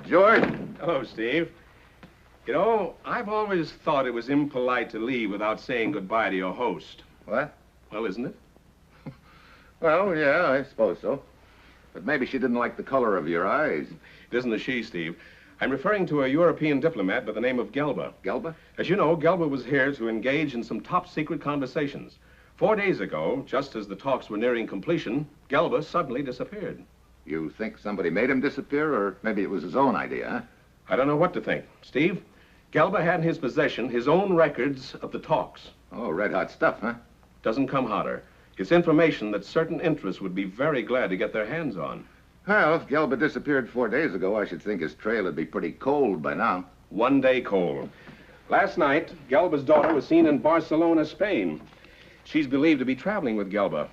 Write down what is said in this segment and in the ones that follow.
George. Hello, Steve. You know, I've always thought it was impolite to leave without saying goodbye to your host. What? Well, isn't it? Well, yeah, I suppose so. But maybe she didn't like the color of your eyes. It isn't a she, Steve. I'm referring to a European diplomat by the name of Gelba. Gelba? As you know, Gelba was here to engage in some top-secret conversations. 4 days ago, just as the talks were nearing completion, Gelba suddenly disappeared. You think somebody made him disappear, or maybe it was his own idea, huh? I don't know what to think. Steve, Gelba had in his possession his own records of the talks. Oh, red-hot stuff, huh? Doesn't come hotter. It's information that certain interests would be very glad to get their hands on. Well, if Gelba disappeared 4 days ago, I should think his trail would be pretty cold by now. 1 day cold. Last night, Gelba's daughter was seen in Barcelona, Spain. She's believed to be traveling with Gelba.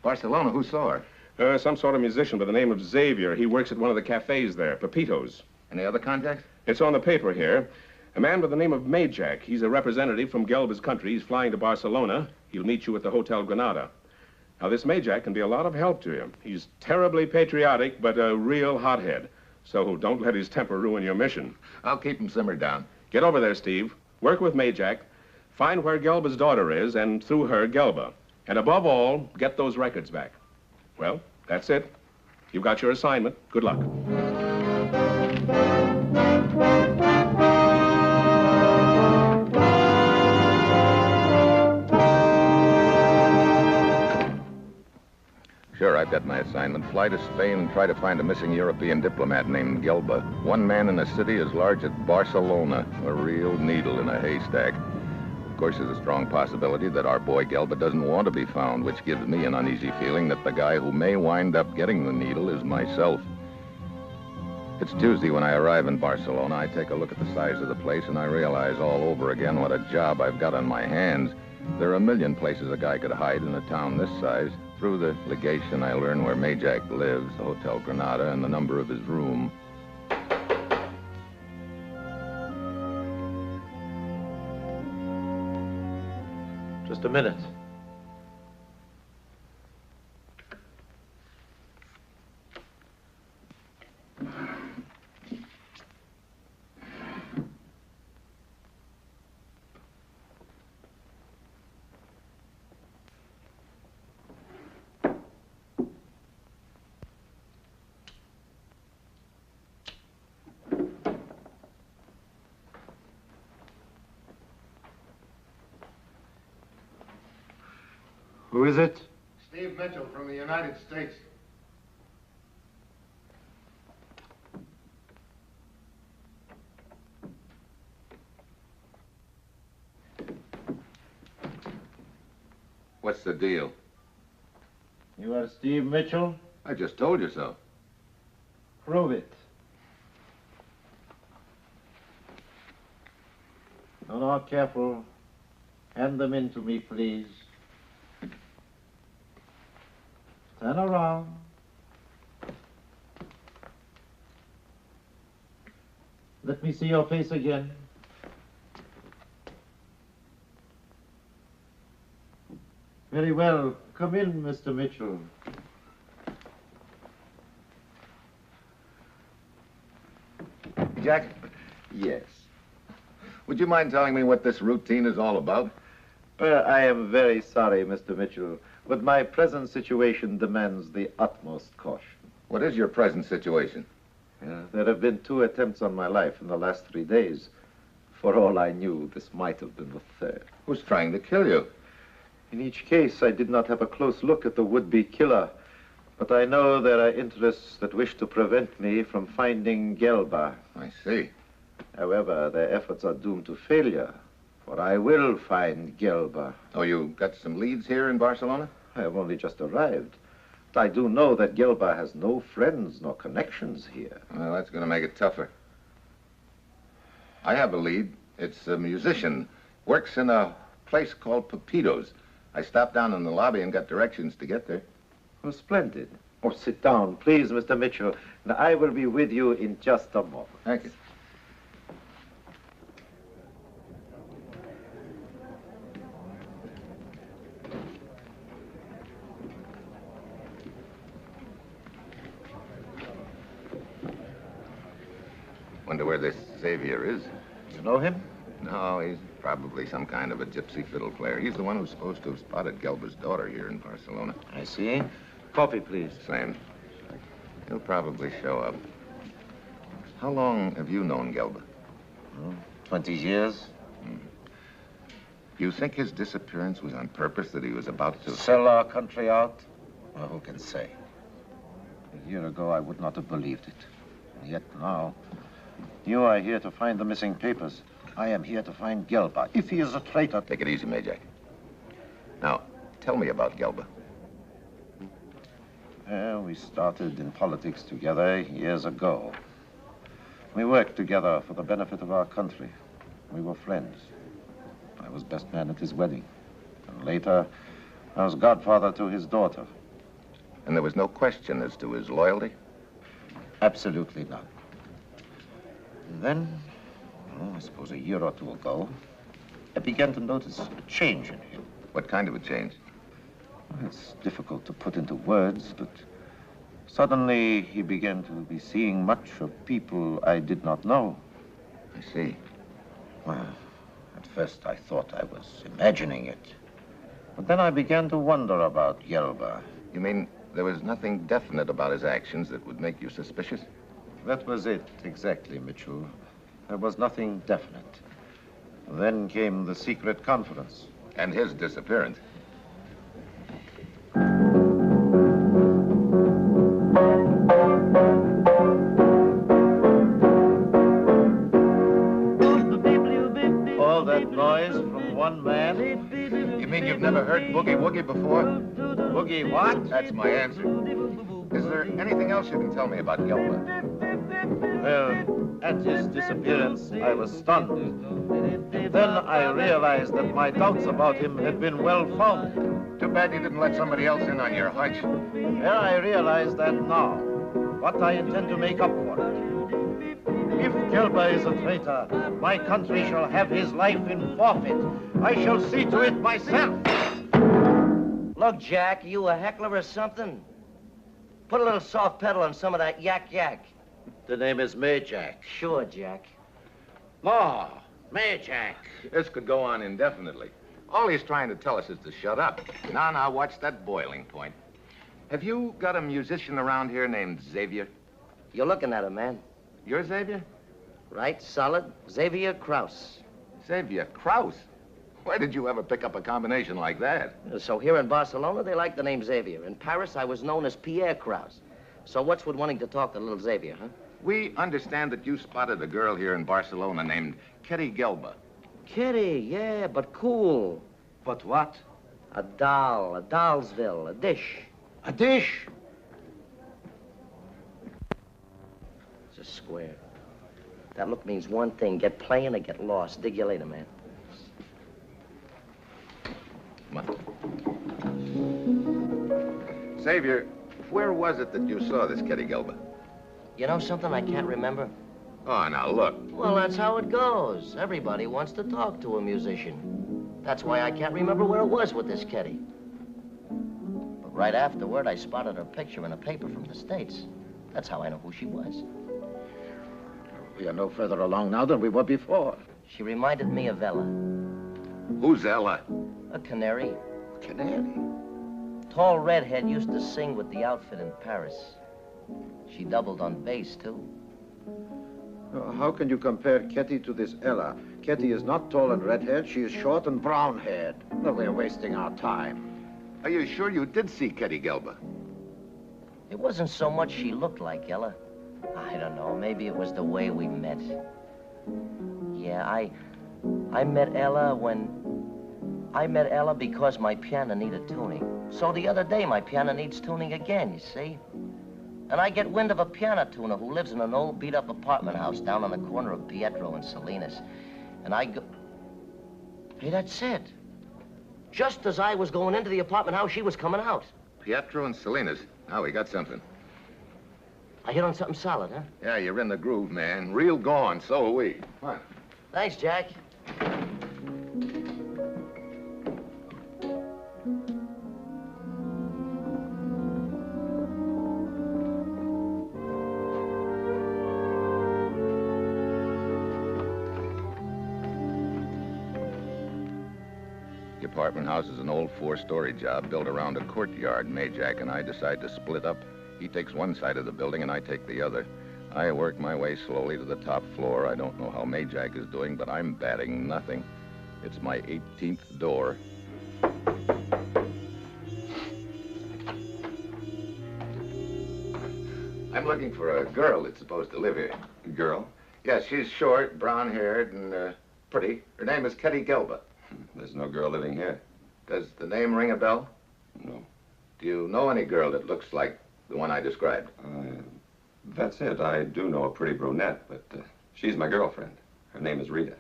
Barcelona? Who saw her? Some sort of musician by the name of Xavier. He works at one of the cafes there, Pepito's. Any other contacts? It's on the paper here. A man by the name of Majak. He's a representative from Gelba's country. He's flying to Barcelona. He'll meet you at the Hotel Granada. Now, this Majak can be a lot of help to you. He's terribly patriotic, but a real hothead. So don't let his temper ruin your mission. I'll keep him simmered down. Get over there, Steve. Work with Majak. Find where Gelba's daughter is, and through her, Gelba. And above all, get those records back. Well, that's it. You've got your assignment. Good luck. Sure, I've got my assignment. Fly to Spain and try to find a missing European diplomat named Gelba. One man in a city as large as Barcelona. A real needle in a haystack. Of course, there's a strong possibility that our boy Gelba doesn't want to be found, which gives me an uneasy feeling that the guy who may wind up getting the needle is myself. It's Tuesday when I arrive in Barcelona. I take a look at the size of the place and I realize all over again what a job I've got on my hands. There are a million places a guy could hide in a town this size. Through the legation, I learn where Majak lives, the Hotel Granada, and the number of his room. Just a minute. Who is it? Steve Mitchell from the United States. What's the deal? You are Steve Mitchell? I just told you so. Prove it. No, careful. Hand them in to me, please. Turn around. Let me see your face again. Very well. Come in, Mr. Mitchell. Jack? Yes. Would you mind telling me what this routine is all about? Well, I am very sorry, Mr. Mitchell, but my present situation demands the utmost caution. What is your present situation? There have been 2 attempts on my life in the last 3 days. For all I knew, this might have been the third. Who's trying to kill you? In each case, I did not have a close look at the would-be killer, but I know there are interests that wish to prevent me from finding Gelba. I see. However, their efforts are doomed to failure, for I will find Gelba. Oh, you got some leads here in Barcelona? I have only just arrived. But I do know that Gelba has no friends nor connections here. Well, that's going to make it tougher. I have a lead. It's a musician. Works in a place called Pepito's. I stopped down in the lobby and got directions to get there. Oh, splendid. Oh, sit down, please, Mr. Mitchell. And I will be with you in just a moment. Thank you. Xavier is. You know him? No, he's probably some kind of a gypsy fiddle player. He's the one who's supposed to have spotted Gelba's daughter here in Barcelona. I see. Coffee, please. Same. He'll probably show up. How long have you known Gelba? 20 years. You think his disappearance was on purpose, that he was about to... Sell our country out? Well, who can say? A year ago, I would not have believed it. And yet now, you are here to find the missing papers. I am here to find Gelba. If he is a traitor... Take it easy, Majak. Now, tell me about Gelba. Well, we started in politics together years ago. We worked together for the benefit of our country. We were friends. I was best man at his wedding. And later, I was godfather to his daughter. And there was no question as to his loyalty? Absolutely not. And then, I suppose a year or two ago, I began to notice a change in him. What kind of a change? It's difficult to put into words, but suddenly he began to be seeing much of people I did not know. I see. Well, at first I thought I was imagining it. But then I began to wonder about Gelba. You mean there was nothing definite about his actions that would make you suspicious? That was it, exactly, Mitchell. There was nothing definite. Then came the secret conference. And his disappearance. All that noise from one man? You mean you've never heard Boogie Woogie before? Boogie what? That's my answer. Is there anything else you can tell me about Gelba? Well, at his disappearance, I was stunned. Then I realized that my doubts about him had been well-founded. Too bad you didn't let somebody else in on your hunch. Well, I realize that now. But I intend to make up for it. If Gelba is a traitor, my country shall have his life in forfeit. I shall see to it myself. Look, Jack, are you a heckler or something? Put a little soft pedal on some of that yak-yak. The name is Majak. Sure, Jack. Oh, Majak. This could go on indefinitely. All he's trying to tell us is to shut up. Now, watch that boiling point. Have you got a musician around here named Xavier? You're looking at him, man. You're Xavier? Right, solid. Xavier Kraus. Xavier Kraus? Where did you ever pick up a combination like that? So here in Barcelona, they like the name Xavier. In Paris, I was known as Pierre Kraus. So what's with wanting to talk to little Xavier, huh? We understand that you spotted a girl here in Barcelona named Kitty Gelba. Kitty, yeah, but cool. But what? A doll, a dollsville, a dish. A dish? It's a square. That look means one thing, get playing or get lost. Dig you later, man. Come on. Xavier, where was it that you saw this Kitty Gelba? You know something I can't remember? Oh, now look. Well, that's how it goes. Everybody wants to talk to a musician. That's why I can't remember where it was with this Kitty. But right afterward, I spotted her picture in a paper from the States. That's how I know who she was. We are no further along now than we were before. She reminded me of Ella, Who's Ella? a canary. Canary? Tall redhead used to sing with the outfit in Paris. She doubled on bass, too. How can you compare Ketty to this Ella? Ketty is not tall and red-haired. She is short and brown-haired. Well, we're wasting our time. Are you sure you did see Kitty Gelba? It wasn't so much she looked like Ella. I don't know, maybe it was the way we met. Yeah, I met Ella because my piano needed tuning. So the other day, my piano needs tuning again, you see? And I get wind of a piano tuner who lives in an old beat-up apartment house down on the corner of Pietro and Salinas. And I go... Hey, that's it. Just as I was going into the apartment house, she was coming out. Pietro and Salinas. Now we got something. I hit on something solid, huh? Yeah, you're in the groove, man. Real gone. So are we. Come on. Thanks, Jack. apartment house is an old 4-story job built around a courtyard. Majak and I decide to split up. He takes one side of the building and I take the other. I work my way slowly to the top floor. I don't know how Majak is doing, but I'm batting nothing. It's my 18th door. I'm looking for a girl that's supposed to live here. A girl? Yes, she's short, brown-haired, and pretty. Her name is Ketty Gelba. There's no girl living here. Does the name ring a bell? No. Do you know any girl that looks like the one I described? That's it. I do know a pretty brunette, but she's my girlfriend. Her name is Rita.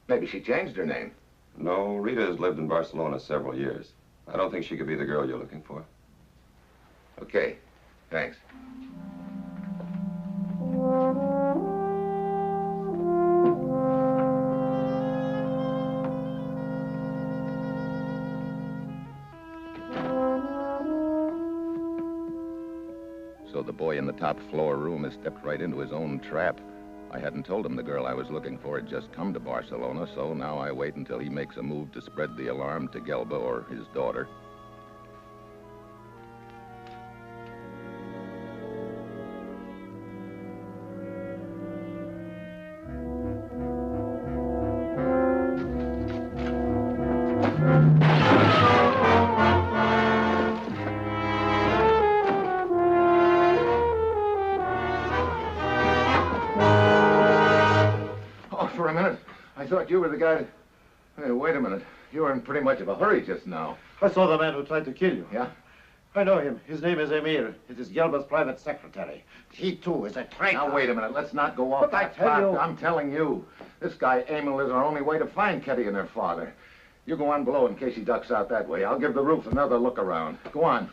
Maybe she changed her name. No, Rita has lived in Barcelona several years. I don't think she could be the girl you're looking for. Okay, thanks. So the boy in the top floor room has stepped right into his own trap. I hadn't told him the girl I was looking for had just come to Barcelona, so now I wait until he makes a move to spread the alarm to Gelba or his daughter. For a minute, I thought you were the guy that... Hey, wait a minute. You were in pretty much of a hurry just now. I saw the man who tried to kill you. Yeah? I know him. His name is Emir. It is Gelba's private secretary. He, too, is a traitor. Now, wait a minute. Let's not go off But I that tell path. you... I'm telling you. This guy, Emil, is our only way to find Ketty and her father. You go on below in case he ducks out that way. I'll give the roof another look around. Go on.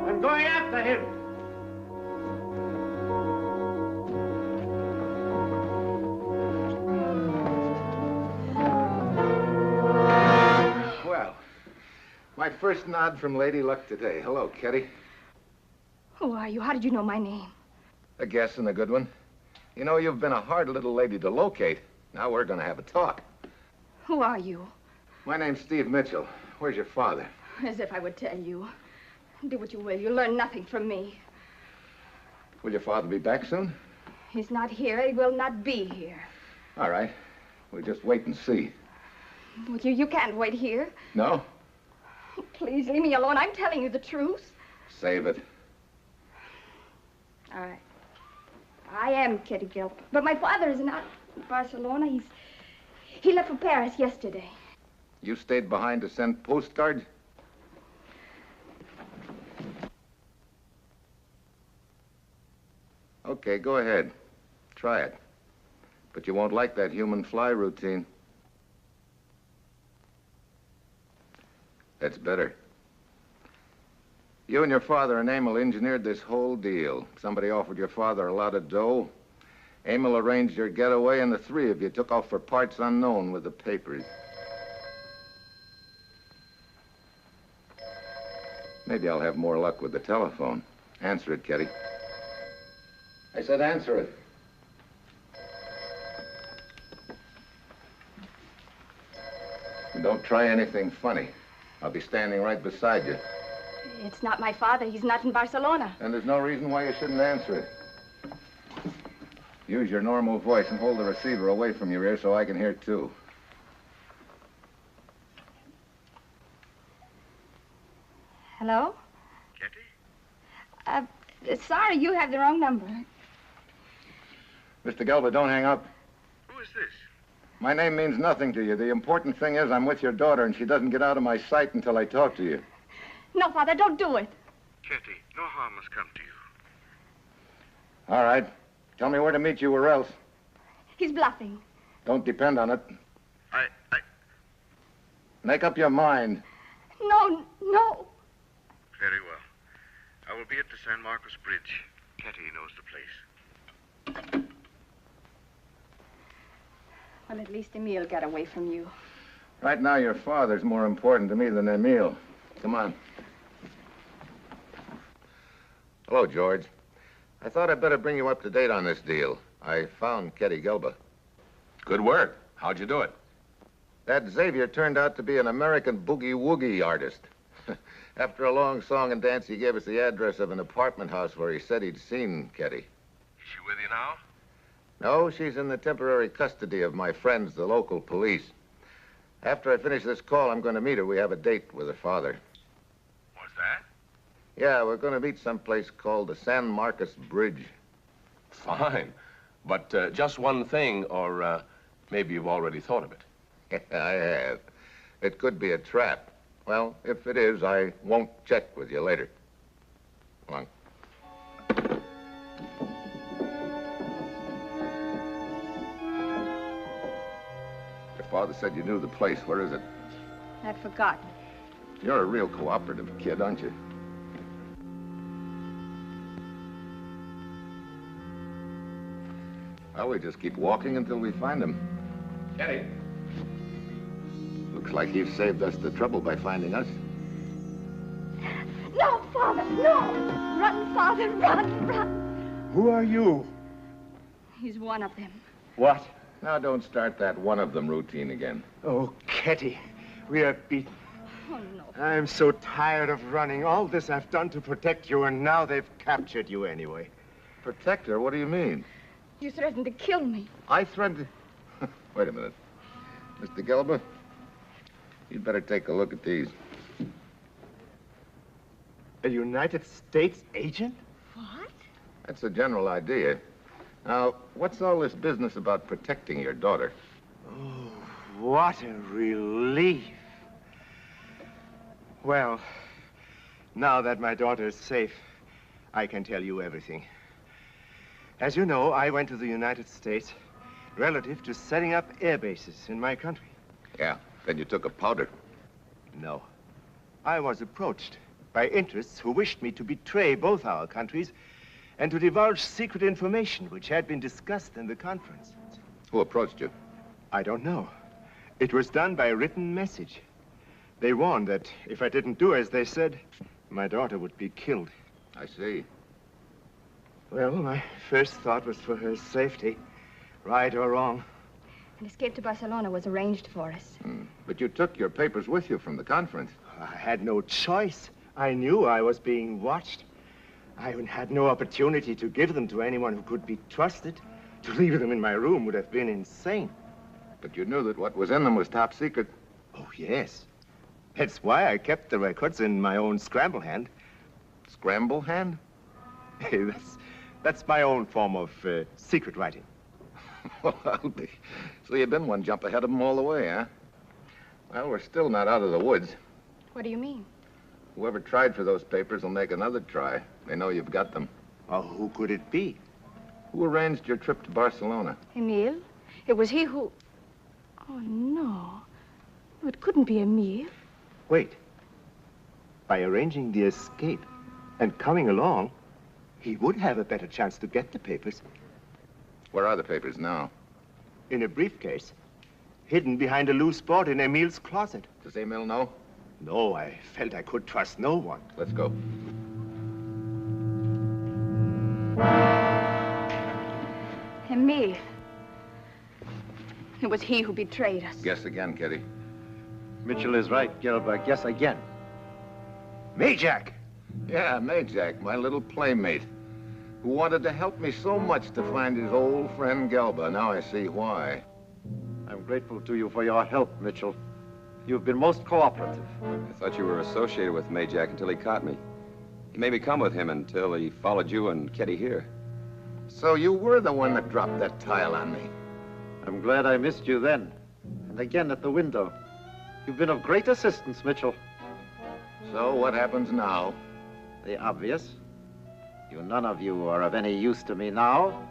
I'm going after him. Well, my first nod from Lady Luck today. Hello, Ketty. Who are you? How did you know my name? A guess and a good one. You know, you've been a hard little lady to locate. Now we're going to have a talk. Who are you? My name's Steve Mitchell. Where's your father? As if I would tell you. Do what you will. You'll learn nothing from me. Will your father be back soon? He's not here. He will not be here. All right. We'll just wait and see. Well, you can't wait here. No? Please, leave me alone. I'm telling you the truth. Save it. All right. I am Kitty Gilp. But my father is not in Barcelona. He left for Paris yesterday. You stayed behind to send postcards? Okay, go ahead. Try it. But you won't like that human fly routine. That's better. You and your father and Emil engineered this whole deal. Somebody offered your father a lot of dough. Emil arranged your getaway, and the three of you took off for parts unknown with the papers. Maybe I'll have more luck with the telephone. Answer it, Kitty. I said answer it. And don't try anything funny. I'll be standing right beside you. It's not my father. He's not in Barcelona. And there's no reason why you shouldn't answer it. Use your normal voice and hold the receiver away from your ear so I can hear too. Hello? Kitty? Sorry, you have the wrong number. Mr. Gelba, don't hang up. Who is this? My name means nothing to you. The important thing is I'm with your daughter, and she doesn't get out of my sight until I talk to you. No, Father, don't do it. Kitty, no harm has come to you. All right. Tell me where to meet you or else. He's bluffing. Don't depend on it. I... Make up your mind. No. Very well. I will be at the San Marcos Bridge. Kitty knows the place. Well, at least Emil got away from you. Right now, your father's more important to me than Emil. Come on. Hello, George. I thought I'd better bring you up to date on this deal. I found Kitty Gelba. Good work. How'd you do it? That Xavier turned out to be an American boogie-woogie artist. After a long song and dance, he gave us the address of an apartment house where he said he'd seen Kitty. Is she with you now? No, she's in the temporary custody of my friends, the local police. After I finish this call, I'm going to meet her. We have a date with her father. What's that? Yeah, we're going to meet someplace called the San Marcos Bridge. Fine. But just one thing, or maybe you've already thought of it. I have. It could be a trap. Well, if it is, I won't check with you later. Come on. Your father said you knew the place. Where is it? I'd forgotten. You're a real cooperative kid, aren't you? Well, we just keep walking until we find him. Kitty. Looks like you've saved us the trouble by finding us. No, Father, no! Run, Father, run! Who are you? He's one of them. What? Now, don't start that one of them routine again. Oh, Kitty, we are beaten. Oh, no. I'm so tired of running. All this I've done to protect you, and now they've captured you anyway. Protect her? What do you mean? You threatened to kill me. I threatened... Wait a minute. Mr. Gelba, you'd better take a look at these. A United States agent? What? That's the general idea. Now, what's all this business about protecting your daughter? Oh, what a relief. Well, now that my daughter is safe, I can tell you everything. As you know, I went to the United States relative to setting up air bases in my country. Yeah, then you took a powder. No. I was approached by interests who wished me to betray both our countries and to divulge secret information which had been discussed in the conference. Who approached you? I don't know. It was done by written message. They warned that if I didn't do as they said, my daughter would be killed. I see. Well, my first thought was for her safety, right or wrong. An escape to Barcelona was arranged for us. But you took your papers with you from the conference. I had no choice. I knew I was being watched. I had no opportunity to give them to anyone who could be trusted. To leave them in my room would have been insane. But you knew that what was in them was top secret. Oh, yes. That's why I kept the records in my own scramble hand. Scramble hand? That's my own form of secret writing. Well, I'll be. So you've been one jump ahead of them all the way, huh? Well, we're still not out of the woods. What do you mean? Whoever tried for those papers will make another try. They know you've got them. Oh, who could it be? Who arranged your trip to Barcelona? Emil? It was he who... Oh, no. It couldn't be Emil. Wait. By arranging the escape, And coming along, he would have a better chance to get the papers. Where are the papers now? In a briefcase, hidden behind a loose board in Emil's closet. Does Emil know? No, I felt I could trust no one. Let's go. Emil. It was he who betrayed us. Guess again, Kitty. Mitchell is right, Gelber. Guess again. Majak! Yeah, Majak, my little playmate, who wanted to help me so much to find his old friend Gelba. Now I see why. I'm grateful to you for your help, Mitchell. You've been most cooperative. I thought you were associated with Majak until he caught me. He made me come with him until he followed you and Kitty here. So you were the one that dropped that tile on me. I'm glad I missed you then. And again at the window. You've been of great assistance, Mitchell. So what happens now? The obvious. You none of you are of any use to me now.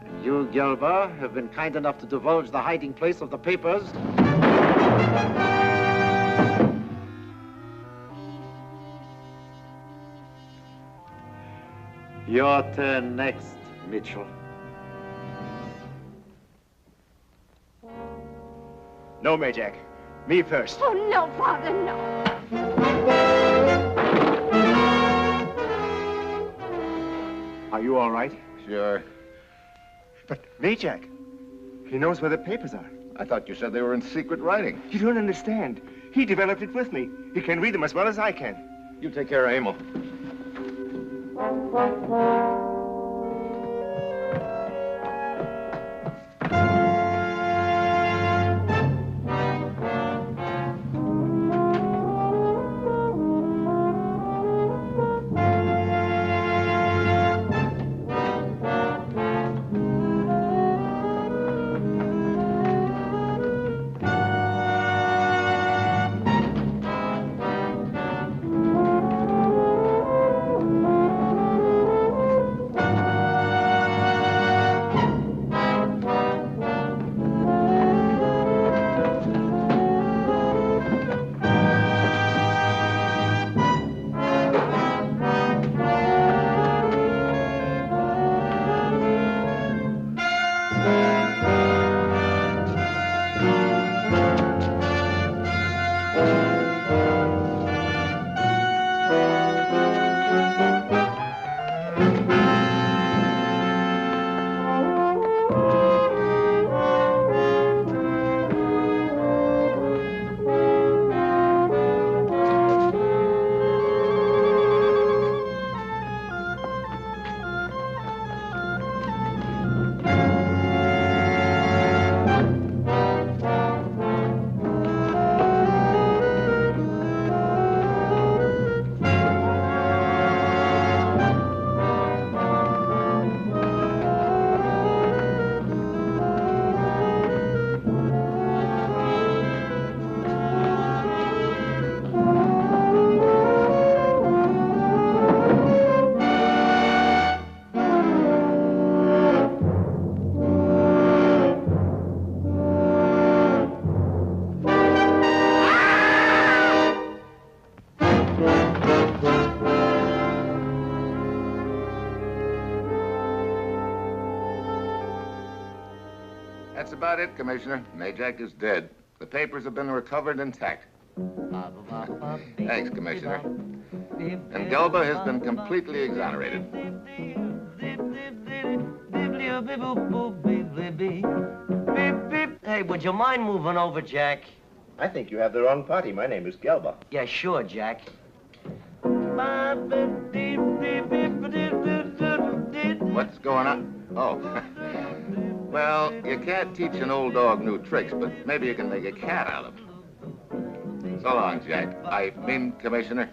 And you, Gelber, have been kind enough to divulge the hiding place of the papers. Your turn next, Mitchell. No, Majak. Me first. Oh, no, Father, no. Are you all right? Sure. But Majak, he knows where the papers are. I thought you said they were in secret writing. You don't understand. He developed it with me. He can read them as well as I can. You take care of Emil. That's about it, Commissioner. Majak is dead. The papers have been recovered intact. Thanks, Commissioner. And Gelba has been completely exonerated. Hey, would you mind moving over, Jack? I think you have the wrong party. My name is Gelba. Yeah, sure, Jack. What's going on? Oh. Well, you can't teach an old dog new tricks, but maybe you can make a cat out of him. So long, Jack. I mean, Commissioner.